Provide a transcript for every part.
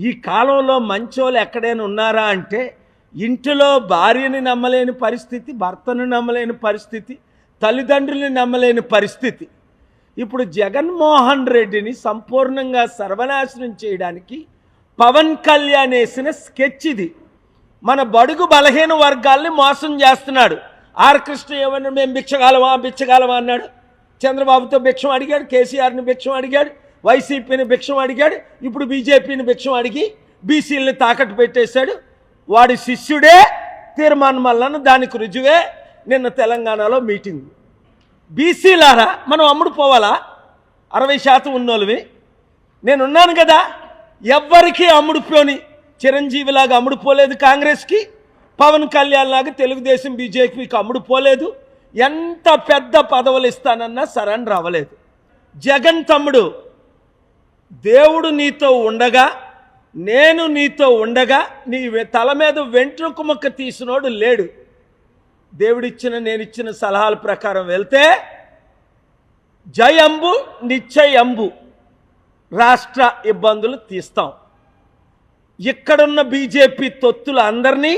ఈ కాలంలో మంచోళ్ళు ఎక్కడైనా ఉన్నారా అంటే ఇంటిలో భార్యని నమ్మలేని పరిస్థితి, భర్తను నమ్మలేని పరిస్థితి, తల్లిదండ్రుల్ని నమ్మలేని పరిస్థితి. ఇప్పుడు జగన్మోహన్ రెడ్డిని సంపూర్ణంగా సర్వనాశనం చేయడానికి పవన్ కళ్యాణ్ వేసిన స్కెచ్ ఇది. మన బడుగు బలహీన వర్గాల్ని మోసం చేస్తున్నాడు. ఆర్ కృష్ణ ఏమన్నా మేము బిచ్చగాలమా అన్నాడు. చంద్రబాబుతో భిక్షం అడిగాడు, కేసీఆర్ని భిక్షం అడిగాడు, వైసీపీని భిక్షం అడిగాడు, ఇప్పుడు బీజేపీని భిక్షం అడిగి బీసీలని తాకట్టు పెట్టేశాడు. వాడి శిష్యుడే తీర్మానం వలన దానికి రుజువే నిన్న తెలంగాణలో మీటింగ్. బీసీలారా మనం అమ్ముడు పోవాలా? 60% ఉన్నోళ్ళవి నేనున్నాను కదా. ఎవ్వరికీ అమ్ముడుపోని చిరంజీవిలాగా అమ్ముడుపోలేదు కాంగ్రెస్కి, పవన్ కళ్యాణ్ లాగా తెలుగుదేశం బీజేపీకి అమ్ముడుపోలేదు. ఎంత పెద్ద పదవులు ఇస్తానన్నా సరెండర్ అవ్వలేదు. జగన్ తమ్ముడు, దేవుడు నీతో ఉండగా, నేను నీతో ఉండగా నీ తల మీద వెంట్రుక ముక్క తీసినోడు లేడు. దేవుడిచ్చిన నేనిచ్చిన సలహాల ప్రకారం వెళ్తే జై అంబు నిశ్చయ అంబు, రాష్ట్ర ఇబ్బందులు తీస్తాం. ఇక్కడున్న బీజేపీ తొత్తులు అందరినీ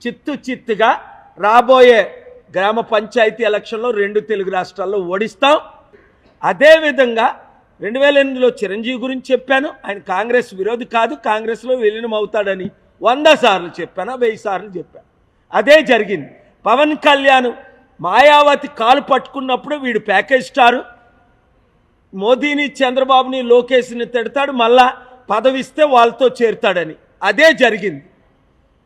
చిత్తుగా రాబోయే గ్రామ పంచాయతీ ఎలక్షన్లో 2 తెలుగు రాష్ట్రాల్లో ఓడిస్తాం. అదేవిధంగా 2008లో చిరంజీవి గురించి చెప్పాను. ఆయన కాంగ్రెస్ విరోధి కాదు, కాంగ్రెస్లో విలీనం అవుతాడని 100 సార్లు చెప్పాను, 1000 సార్లు చెప్పాను. అదే జరిగింది. పవన్ కళ్యాణ్ మాయావతి కాలు పట్టుకున్నప్పుడు వీడు ప్యాకేజ్ స్టారు, మోదీని, చంద్రబాబుని, లోకేష్ని తిడతాడు, మళ్ళా పదవిస్తే వాళ్ళతో చేరుతాడని. అదే జరిగింది.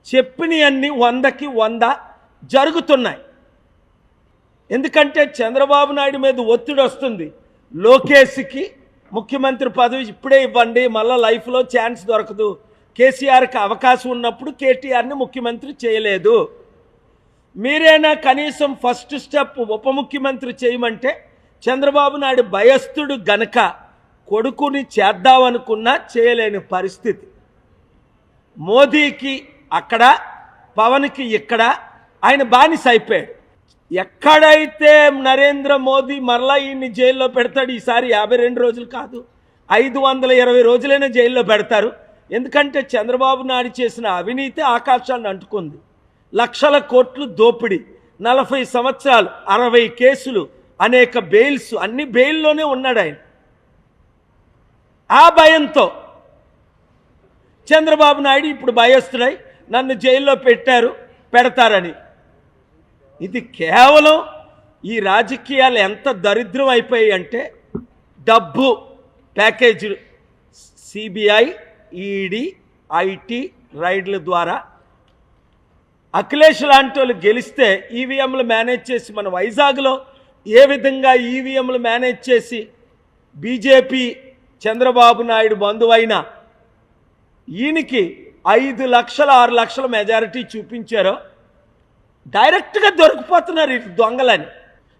చెప్పినవన్నీ 100కి 100 జరుగుతున్నాయి. ఎందుకంటే చంద్రబాబు నాయుడు మీద ఒత్తిడి వస్తుంది. లోకేష్కి ముఖ్యమంత్రి పదవి ఇప్పుడే ఇవ్వండి, మళ్ళీ లైఫ్లో ఛాన్స్ దొరకదు. కేసీఆర్కి అవకాశం ఉన్నప్పుడు కేటీఆర్ని ముఖ్యమంత్రి చేయలేదు. మీరైనా కనీసం ఫస్ట్ స్టెప్ ఉప ముఖ్యమంత్రి చేయమంటే చంద్రబాబు నాయుడు భయస్థుడు గనక కొడుకుని చేద్దామనుకున్నా చేయలేని పరిస్థితి. మోదీకి అక్కడ, పవన్కి ఇక్కడ, ఆయన బానిస అయిపోయాడు. ఎక్కడైతే నరేంద్ర మోదీ మరలా ఈయన్ని జైల్లో పెడతాడు, ఈసారి 52 రోజులు కాదు 520 రోజులైనా జైల్లో పెడతారు. ఎందుకంటే చంద్రబాబు నాయుడు చేసిన అవినీతి ఆకాశాన్ని అంటుకుంది. లక్షల కోట్లు దోపిడీ, 40 సంవత్సరాలు, 60 కేసులు, అనేక బెయిల్స్, అన్ని బెయిల్లోనే ఉన్నాడు ఆయన. ఆ భయంతో చంద్రబాబు నాయుడు ఇప్పుడు భయస్తుడై నన్ను జైల్లో పెడతారని. ఇది కేవలం ఈ రాజకీయాలు ఎంత దరిద్రం అయిపోయాయి అంటే డబ్బు ప్యాకేజీలు, సిబిఐ, ఈడీ, ఐటీ రైడ్ల ద్వారా అఖిలేష్ లాంటి వాళ్ళు గెలిస్తే ఈవీఎంలు మేనేజ్ చేసి, మన వైజాగ్లో ఏ విధంగా ఈవీఎంలు మేనేజ్ చేసి బీజేపీ చంద్రబాబు నాయుడు బంధువైన ఈయనకి 5 లక్షల 6 లక్షల మెజారిటీ చూపించారో డైరెక్ట్గా దొరికిపోతున్నారు ఇటు దొంగలని.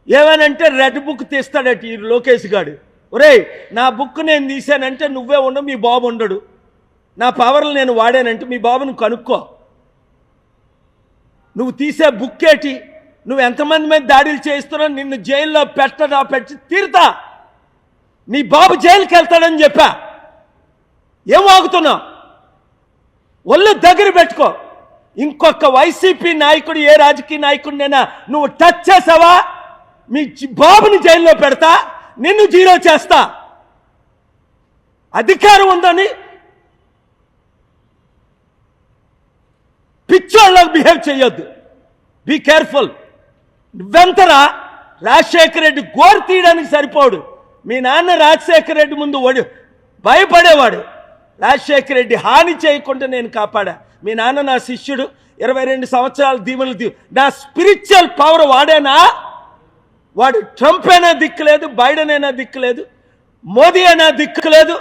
ఏమనంటే రెడ్ బుక్ తీస్తాడట ఈ లోకేష్ గాడు. ఒరేయ్, నా బుక్ నేను తీశానంటే నువ్వే ఉండవు, మీ బాబు ఉండడు. నా పవర్లు నేను వాడానంటే మీ బాబును కనుక్కో. నువ్వు తీసే బుక్ ఏంటి? నువ్వు ఎంతమంది మీద దాడులు చేస్తున్నావు? నిన్ను జైల్లో పెట్టి తీరుతా. నీ బాబు జైలుకి వెళ్తాడని చెప్పా. ఏం ఆగుతున్నావు? ఒళ్ళు దగ్గర పెట్టుకో. ఇంకొక వైసీపీ నాయకుడు, ఏ రాజకీయ నాయకుడినైనా నువ్వు టచ్ చేసావా, మీ బాబుని జైల్లో పెడతా, నిన్ను జీరో చేస్తా. అధికారం ఉందని పిచ్చోళ్ళకి బిహేవ్ చేయొద్దు. Be careful. నువ్వెంతరా? రాజశేఖర రెడ్డి గోరు తీయడానికి సరిపోడు. మీ నాన్న రాజశేఖర రెడ్డి ముందు భయపడేవాడు. రాజశేఖర రెడ్డి హాని చేయకుండా నేను కాపాడా. మీ నాన్న నా శిష్యుడు, 22 సంవత్సరాల దీవెనలు నా స్పిరిచువల్ పవర్ వాడేనా? వాడు ట్రంప్ అయినా దిక్కులేదు, బైడెన్ అయినా దిక్కులేదు, మోదీ అయినా దిక్కులేదు.